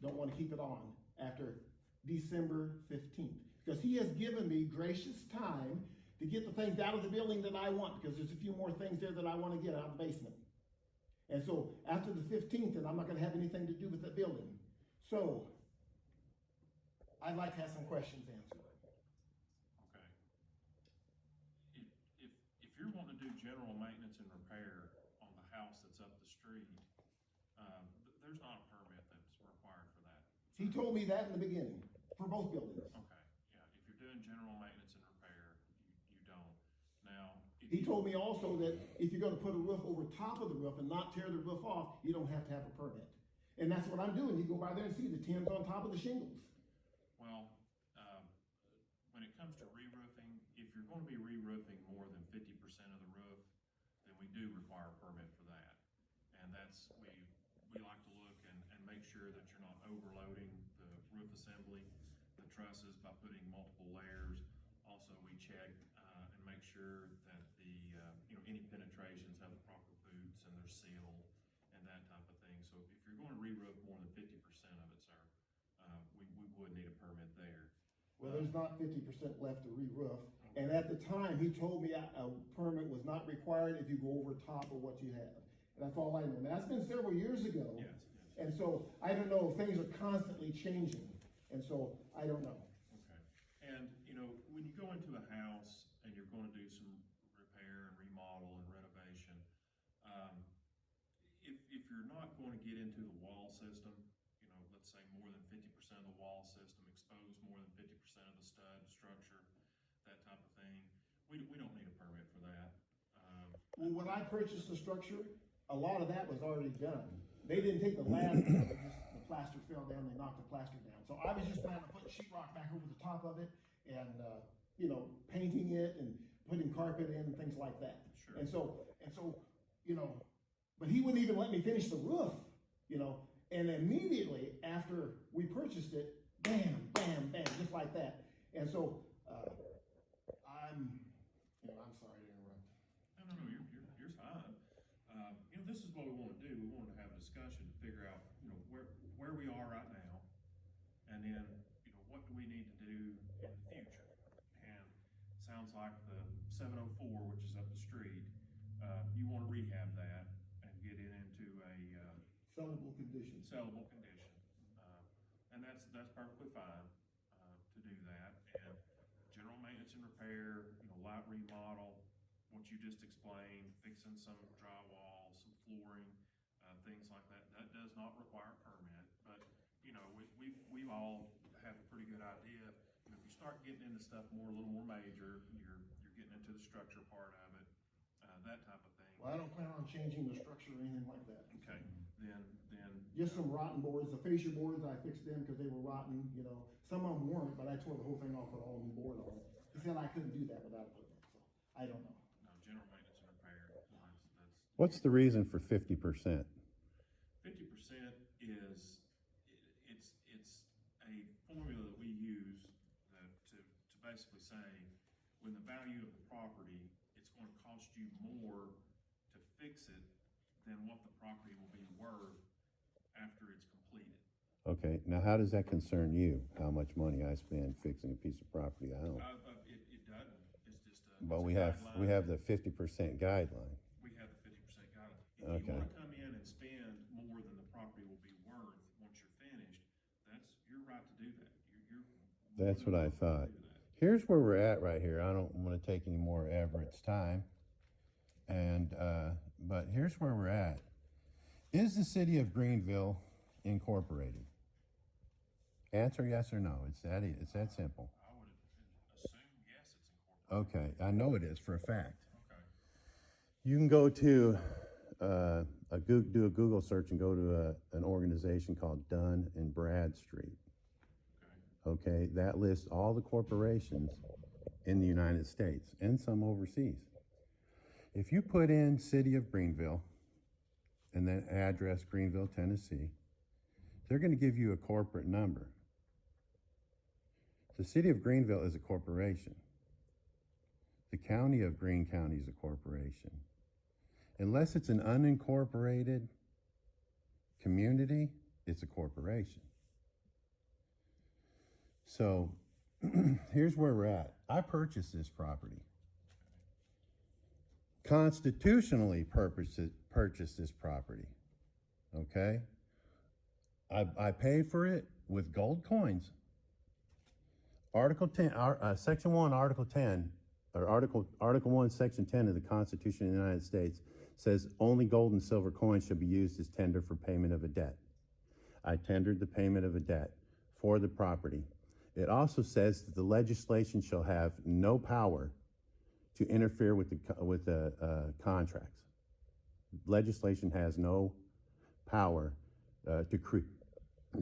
don't want to keep it on after December 15th. Because he has given me gracious time to get the things out of the building that I want, because there's a few more things there that I want to get out of the basement. And so after the 15th, then I'm not going to have anything to do with that building. So I'd like to have some questions answered. Okay. If you're wanting to do general maintenance and repair on the house that's up the street, there's not a permit that's required for that. He told me that in the beginning, for both buildings. Okay, yeah, if you're doing general maintenance and repair, you don't. Now. He told me also that if you're gonna put a roof over top of the roof and not tear the roof off, you don't have to have a permit. And that's what I'm doing. You go by there and see the tins on top of the shingles. Well, when it comes to re-roofing, if you're going to be re-roofing more than 50% of the roof, then we do require a permit for that. And that's, we like to look and make sure that you're not overloading the roof assembly, the trusses, by putting multiple layers. Also, we check and make sure that the any penetrations have the proper boots and they're sealed and that type of thing. So if you're going to re-roof more than 50% of it, sir, we would need a permit there. Well, there's not 50% left to re-roof. And at the time, he told me a permit was not required if you go over top of what you have. And that's all I know. And that's been several years ago. Yes. And so I don't know, things are constantly changing. And so I don't know. Okay. And, when you go into a house and you're going to do some repair and remodel and renovation, if you're not going to get into the wall system, let's say more than 50% of the wall system, expose more than 50% of the stud structure, that type of thing, we don't need a permit for that. Well, when I purchased the structure, a lot of that was already done. They didn't take the last of it, just the plaster fell down, they knocked the plaster down. So I was just planning on putting sheetrock back over the top of it and, painting it and putting carpet in and things like that. Sure. And so, but he wouldn't even let me finish the roof, and immediately after we purchased it, bam, bam, bam, just like that. And so, I'm sorry to interrupt. No, you're fine. This is what we want to do. We want to have a discussion to figure out, where we are right now, and then, what do we need to do in the future? And it sounds like the 704, which is up the street, you want to rehab that and get it into a Sellable condition. sellable condition, and that's perfectly fine to do that. And general maintenance and repair, light remodel, what you just explained, fixing some drywall, some flooring, things like that. That does not require a permit, but we all have a pretty good idea. If you start getting into stuff a little more major, you're getting into the structure part of it, that type of thing. Well, I don't plan on changing the structure or anything like that. Okay, then. Just some rotten boards, the fascia boards, I fixed them because they were rotten, Some of them weren't, but I tore the whole thing off, put all new board on it. He said I couldn't do that without a permit, so I don't know. No, general maintenance and repair, that's. What's the reason for 50%? 50% is, it's a formula that we use to basically say, when the value of the property, it's going to cost you more to fix it than what the property will be worth after it's completed. Okay, now how does that concern you? How much money I spend fixing a piece of property I own? It doesn't, it's just a. But it's we a have guideline. the 50% guideline. We have the 50% guideline. If you Okay. want to come in and spend more than the property will be worth once you're finished, that's your right to do that. You're That's what I welcome to thought. do that. Here's where we're at right here. I don't want to take any more of Everett's time. But here's where we're at. Is the city of Greenville incorporated? Answer yes or no. It's that simple. I would assume, yes, it's incorporated. Okay, I know it is for a fact. Okay. You can go to do a Google search and go to an organization called Dun and Bradstreet. Okay. Okay, that lists all the corporations in the United States and some overseas. If you put in City of Greenville and then address Greenville, Tennessee, they're going to give you a corporate number. The City of Greenville is a corporation. The County of Greene County is a corporation. Unless it's an unincorporated community, it's a corporation. So here's where we're at. I purchased this property. Constitutionally purchased this property. Okay? I paid for it with gold coins. Article 10, Section 1, Article 10, or Article 1, Section 10 of the Constitution of the United States says only gold and silver coins shall be used as tender for payment of a debt. I tendered the payment of a debt for the property. It also says that the legislation shall have no power to interfere with the contracts. Legislation has no power to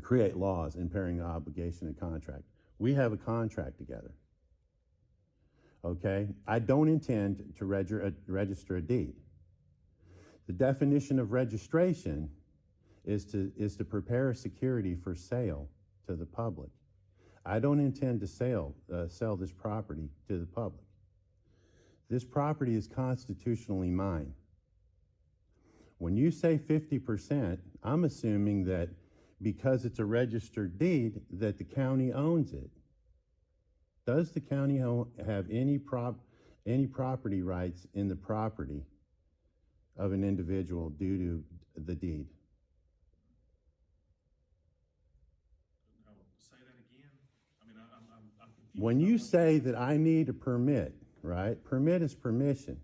create laws impairing the obligation of contract. We have a contract together. Okay? I don't intend to register a deed. The definition of registration is to prepare a security for sale to the public. I don't intend to sell this property to the public. This property is constitutionally mine. When you say 50%, I'm assuming that because it's a registered deed, that the county owns it. Does the county have any property rights in the property of an individual due to the deed? Say that again? I mean, I'm confused. When you say that I need a permit, right? Permit is permission.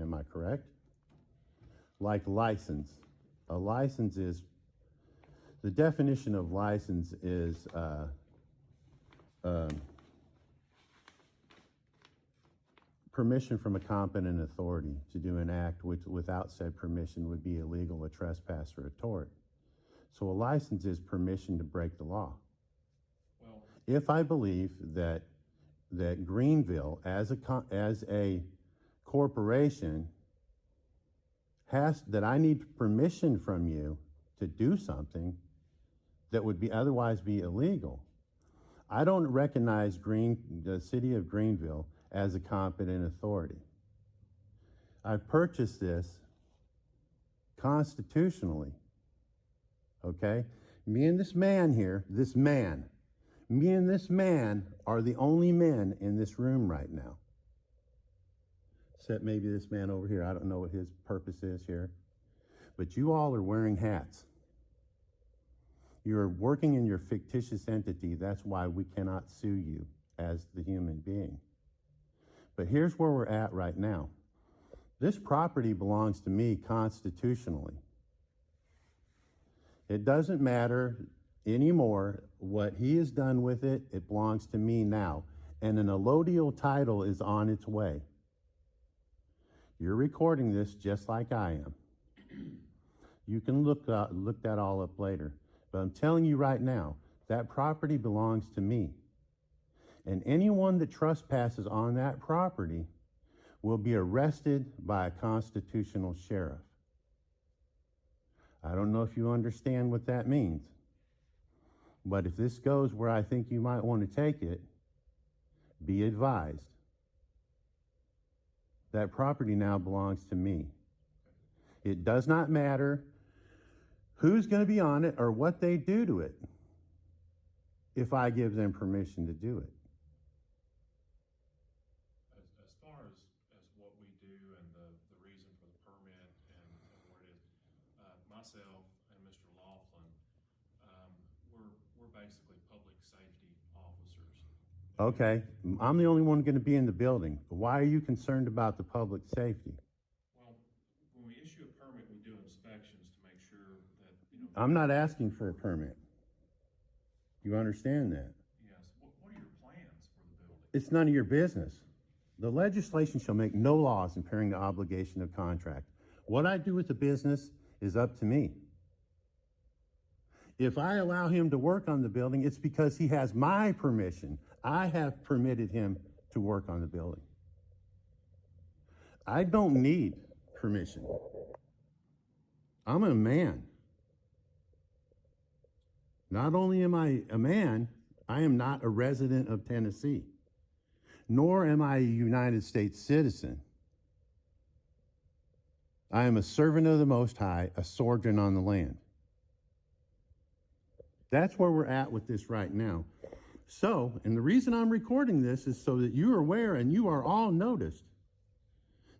Am I correct? Like license. A license is, the definition of license is permission from a competent authority to do an act which without said permission would be illegal, a trespass, or a tort. So a license is permission to break the law. Well, If I believe that Greenville as a corporation that I need permission from you to do something that would otherwise be illegal, I don't recognize the city of Greenville as a competent authority. I purchased this constitutionally. Okay? Me and this man here, me and this man are the only men in this room right now. Except maybe this man over here. I don't know what his purpose is here. But you all are wearing hats. You're working in your fictitious entity. That's why we cannot sue you as the human being. But here's where we're at right now. This property belongs to me constitutionally. It doesn't matter anymore what he has done with it. It belongs to me now. And an allodial title is on its way. You're recording this just like I am. You can look that all up later. But I'm telling you right now, that property belongs to me. And anyone that trespasses on that property will be arrested by a constitutional sheriff. I don't know if you understand what that means. But if this goes where I think you might want to take it, be advised. That property now belongs to me. It does not matter who's going to be on it or what they do to it if I give them permission to do it. as far as what we do and the reason for the permit and what it is, myself and Mr. Laughlin, we're basically public safety officers. Okay, I'm the only one going to be in the building. Why are you concerned about the public safety? Well, when we issue a permit, we do inspections to make sure that, I'm not asking for a permit. You understand that? Yes. What are your plans for the building? It's none of your business. The legislation shall make no laws impairing the obligation of contract. What I do with the business is up to me. If I allow him to work on the building, it's because he has my permission. I have permitted him to work on the building. I don't need permission. I'm a man. Not only am I a man, I am not a resident of Tennessee, nor am I a United States citizen. I am a servant of the Most High, a sojourner on the land. That's where we're at with this right now. So, and the reason I'm recording this is so that you are aware and you are all noticed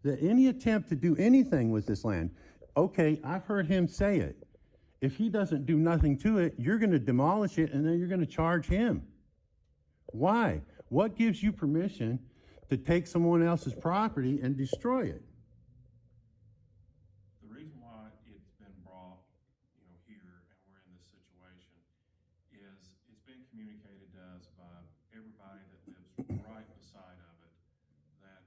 that any attempt to do anything with this land, okay, I've heard him say it. If he doesn't do nothing to it, you're going to demolish it and then you're going to charge him. Why? What gives you permission to take someone else's property and destroy it? The reason why it's been brought, here and we're in this situation is it's been communicated to us by everybody that lives right beside of it that,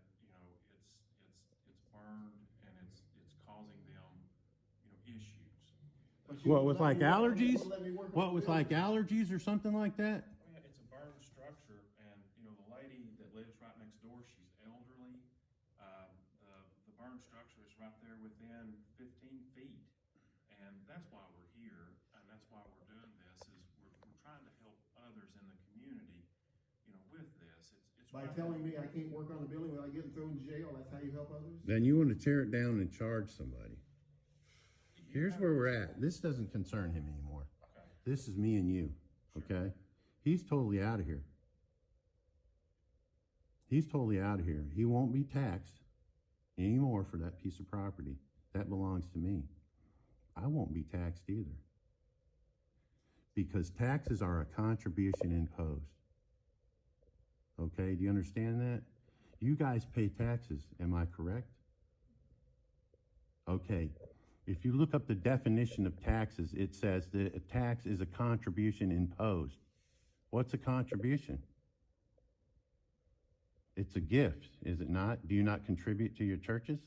it's burned and it's causing them, issues. But you What, won't with let like me work on it, allergies? won't let me work on What, the with building. like allergies or something like that? Oh, yeah, it's a burned structure, and, the lady that lives right next door, she's elderly. The burned structure is right there within 15 feet, and that's why we're here, and that's why we're doing this, is we're trying to help others in the community, with this. It's By right telling there. me I can't work on the building without getting thrown in jail, that's how you help others? Then you want to tear it down and charge somebody. You Here's have- where we're at. This doesn't concern him anymore. Okay. This is me and you, okay? He's totally out of here. He's totally out of here. He won't be taxed anymore for that piece of property. That belongs to me. I won't be taxed either. Because taxes are a contribution imposed. Okay, do you understand that? You guys pay taxes, am I correct? Okay, if you look up the definition of taxes, it says that a tax is a contribution imposed. What's a contribution? It's a gift, is it not? Do you not contribute to your churches?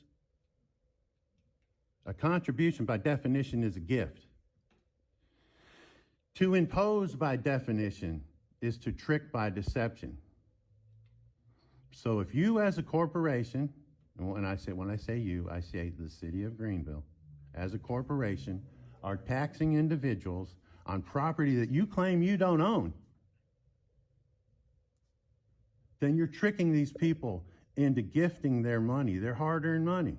A contribution by definition is a gift. To impose by definition is to trick by deception. So if you as a corporation, and when I say you, I say the city of Greenville, as a corporation, are taxing individuals on property that you claim you don't own, then you're tricking these people into gifting their money, their hard-earned money.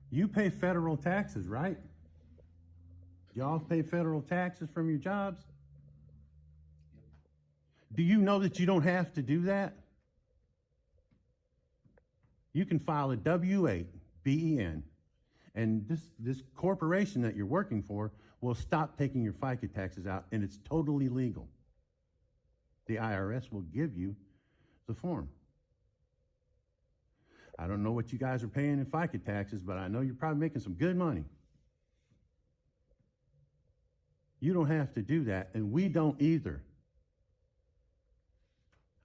You pay federal taxes, right? Y'all pay federal taxes from your jobs? Do you know that you don't have to do that? You can file a W-8, B-E-N, and this corporation that you're working for will stop taking your FICA taxes out, and it's totally legal. The IRS will give you the form. I don't know what you guys are paying in FICA taxes, but I know you're probably making some good money. You don't have to do that, and we don't either.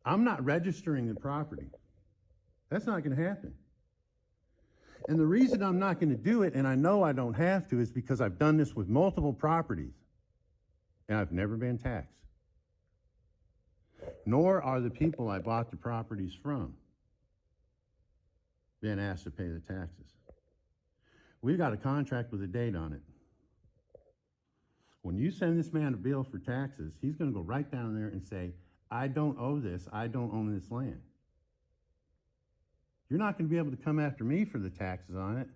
I'm not registering the property. That's not going to happen. And the reason I'm not going to do it, and I know I don't have to, is because I've done this with multiple properties, and I've never been taxed. Nor are the people I bought the properties from being asked to pay the taxes. We've got a contract with a date on it. When you send this man a bill for taxes, he's going to go right down there and say, I don't owe this, I don't own this land. You're not going to be able to come after me for the taxes on it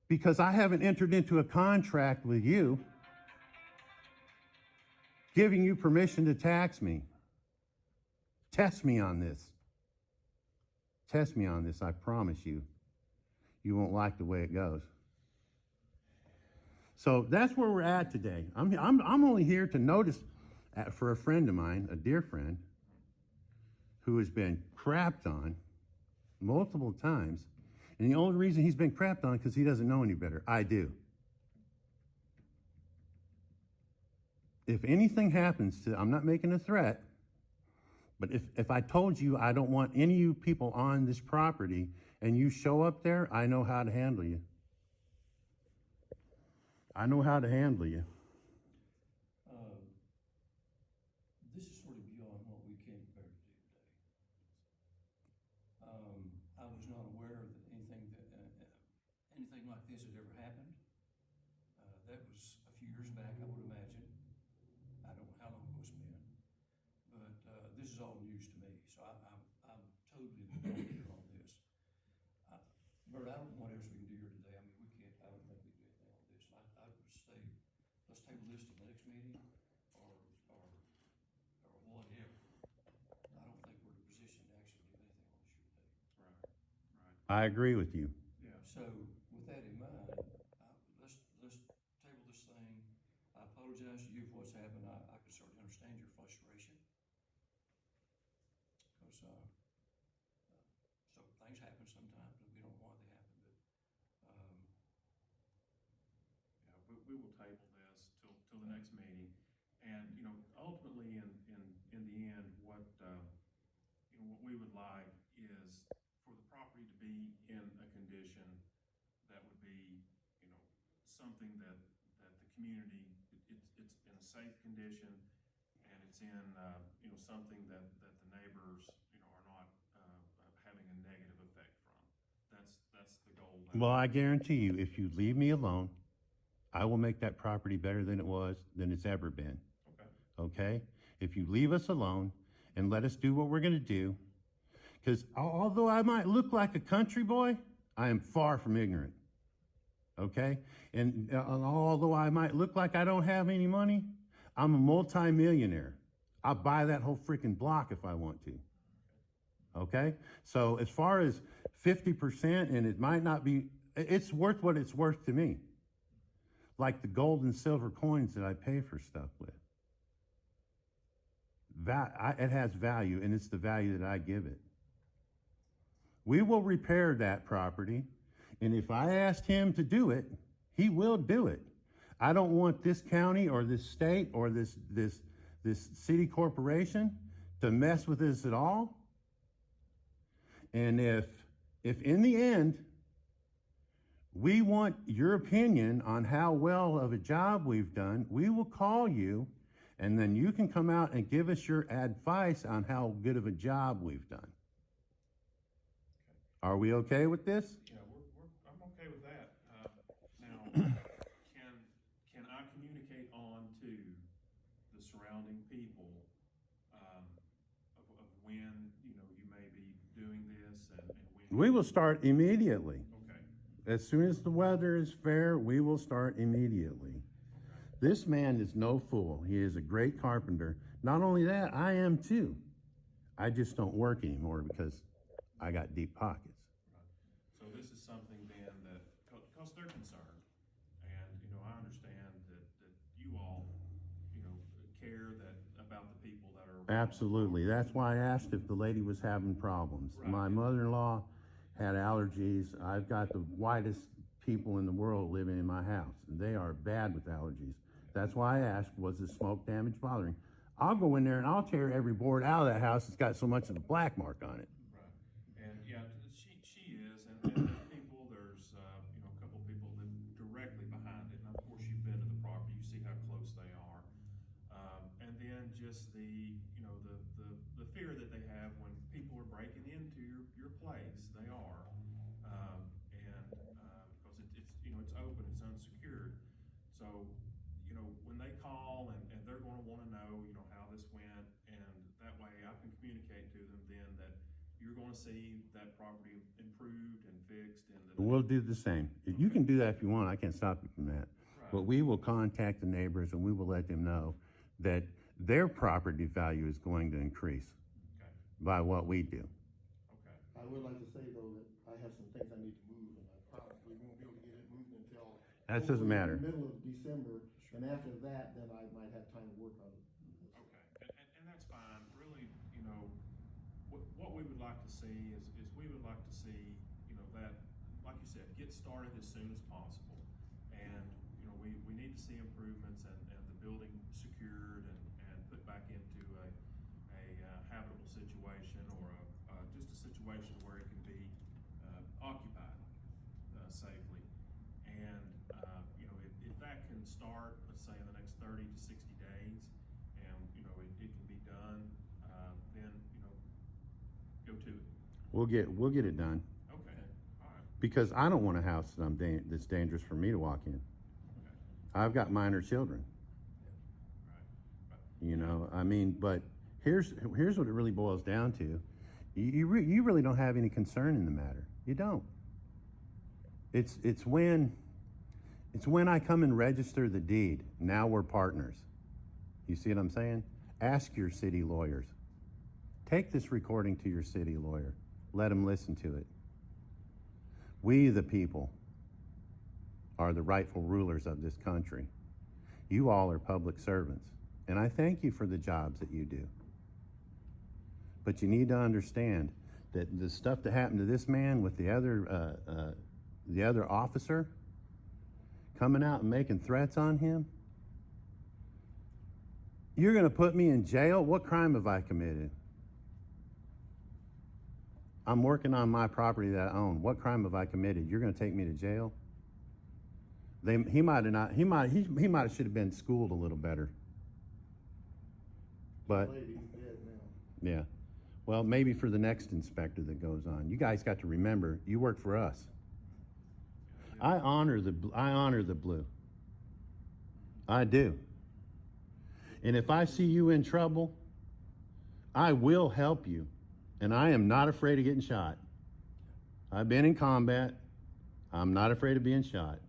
because I haven't entered into a contract with you giving you permission to tax me. Test me on this. Test me on this, I promise you. You won't like the way it goes. So that's where we're at today. I'm only here to notice for a friend of mine, a dear friend, who has been crapped on multiple times. And the only reason he's been crapped on is because he doesn't know any better. I do. If anything happens to, I'm not making a threat, but if I told you I don't want any of you people on this property and you show up there, I know how to handle you. I know how to handle you. This is sort of beyond what we came prepared to do today. I was not aware that anything like this had ever happened. That was a few years back, I would imagine. I don't know how long ago it's been, but this is all news to me, so I'm totally clear on this. Bert, I don't know what else we can do here today. I mean, we can't. I don't think we can do anything on this. I would say let's table this to the next meeting, or whatever. I don't think we're in a position to actually do anything on this today. Right, right. I agree with you. Yeah. So with that in mind, let's table this thing. I apologize to you for what's happened. I can certainly understand your frustration. Cause, so things happen sometimes, and we don't know why they happen, but, Yeah, we will table this till the next meeting. And, you know, ultimately in the end, what we would like is for the property to be in a condition that would be, you know, something that the community, it's in a safe condition, and it's in, you know, something that the neighbors, you know, are not, having a negative effect from. That's the goal. Well, I guarantee you, if you leave me alone, I will make that property better than it's ever been. Okay. Okay? If you leave us alone and let us do what we're gonna do, because although I might look like a country boy, I am far from ignorant. Okay? And although I might look like I don't have any money, I'm a multi-millionaire. I'll buy that whole freaking block if I want to. Okay? So as far as 50%, and it might not be, it's worth what it's worth to me. Like the gold and silver coins that I pay for stuff with. It has value, and it's the value that I give it. We will repair that property, and if I asked him to do it, he will do it. I don't want this county or this state or this city corporation to mess with this at all. And if in the end, we want your opinion on how well of a job we've done, we will call you, and then you can come out and give us your advice on how good of a job we've done. Are we okay with this? Yeah, I'm okay with that. Now, can I communicate on to the surrounding people, of when, you know, you may be doing this and when? We will start immediately. Okay. As soon as the weather is fair, we will start immediately. Okay. This man is no fool. He is a great carpenter. Not only that, I am too. I just don't work anymore because I got deep pockets. Right. So this is something then that, because they're concerned, and, you know, I understand that you all, you know, care about the people that are. Absolutely. That's why I asked if the lady was having problems. Right. My mother-in-law had allergies. I've got the whitest people in the world living in my house, and they are bad with allergies. That's why I asked, was the smoke damage bothering? I'll go in there and I'll tear every board out of that house that's got so much of a black mark on it. Right. And yeah, she is, and there's people, there's, you know, a couple people that directly behind it, and of course you've been to the property, you see how close they are. And then just the, you know, the fear that they have when people are breaking into your place, they are. Because it's, you know, it's open, it's unsecured. So, you know, when they call and they're gonna wanna know, you know, how this went, and that way I can communicate to them then that you're gonna see that property improved and fixed and that. We'll do the same. You can do that if you want. I can't stop you from that. Right. But we will contact the neighbors and we will let them know that their property value is going to increase Okay. by what we do. Okay. I would like to say though that I have some things I need to move, and I probably won't be able to get it moved until. That doesn't hopefully matter. the middle of December, and after that, then I might have time to work on it. Okay, and that's fine. Really, you know, what we would like to see is we would like to see, you know, that, like you said, get started as soon as possible. And, you know, we need to see improvements and the building secured and put back into a habitable situation, or just a situation where it can be occupied safely. And, you know, if that can start, let's say in the next 30 to 60 days, and, you know, it can be done, then, you know, go to it. We'll get it done. Okay, all right, Because I don't want a house that's dangerous for me to walk in. okay, I've got minor children, right. you know. I mean, but here's what it really boils down to. You really don't have any concern in the matter. You don't. It's when It's when I come and register the deed. Now we're partners. You see what I'm saying? Ask your city lawyers. Take this recording to your city lawyer. Let him listen to it. We, the people, are the rightful rulers of this country. You all are public servants, and I thank you for the jobs that you do. But you need to understand that the stuff that happened to this man with the other officer coming out and making threats on him, you're going to put me in jail? What crime have I committed? I'm working on my property that I own. What crime have I committed? You're going to take me to jail? He might have should have been schooled a little better. But Lady's dead now. yeah, well, maybe for the next inspector that goes on. You guys got to remember, you work for us. I honor the blue. I do. And if I see you in trouble, I will help you. And I am not afraid of getting shot. I've been in combat. I'm not afraid of being shot.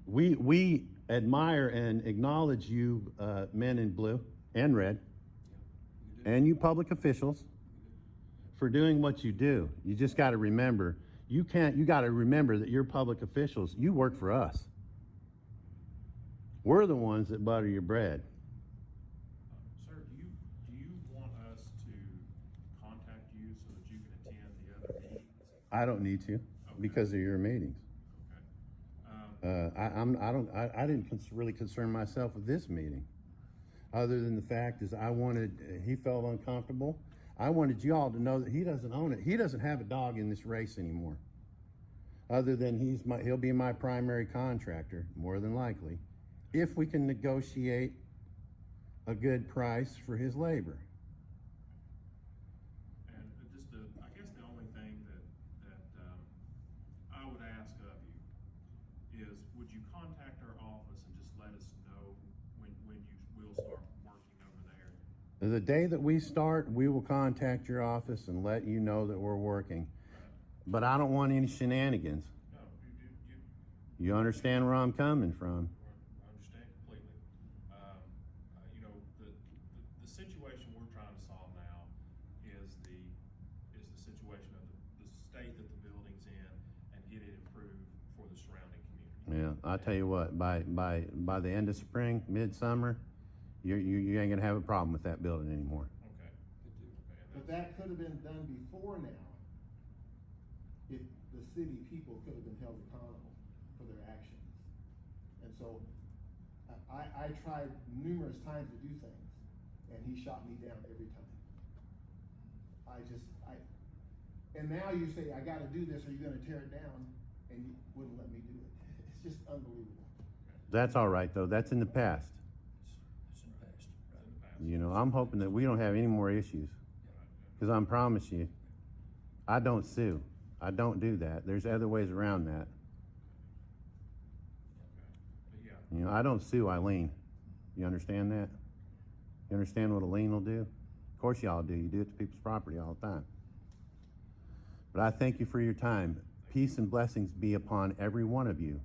We admire and acknowledge you men in blue and red, and you public officials for doing what you do. You just got to remember, you got to remember that you're public officials. You work for us. We're the ones that butter your bread. Sir, do you want us to contact you so that you can attend the other meetings? I don't need to because of your meetings. Okay. I didn't really concern myself with this meeting, other than the fact is he felt uncomfortable. I wanted you all to know that he doesn't own it. He doesn't have a dog in this race anymore, other than he'll be my primary contractor, more than likely, if we can negotiate a good price for his labor. And just I guess the only thing that I would ask of you is, would you contact our office and just let us know when you will start working over there? The day that we start, we will contact your office and let you know that we're working. But I don't want any shenanigans. No, You understand where I'm coming from? I understand completely. You know, the situation we're trying to solve now is the situation of the state that the building's in and get it improved for the surrounding community. Yeah, I'll tell you what, by the end of spring, midsummer, you ain't gonna have a problem with that building anymore. Okay. But that could have been done before now, if the city people could have been held accountable for their actions. And so, I tried numerous times to do things, and he shot me down every time. And now you say, I gotta do this, or you're gonna tear it down, and you wouldn't let me do it. It's just unbelievable. That's all right, though, that's in the past. It's in the past. You know, I'm hoping that we don't have any more issues. Because I promise you, I don't sue. I don't do that. There's other ways around that. But yeah, You know, I don't sue, I lien. You understand that? You understand what a lien will do? Of course y'all do. You do it to people's property all the time. But I thank you for your time. Peace and blessings be upon every one of you.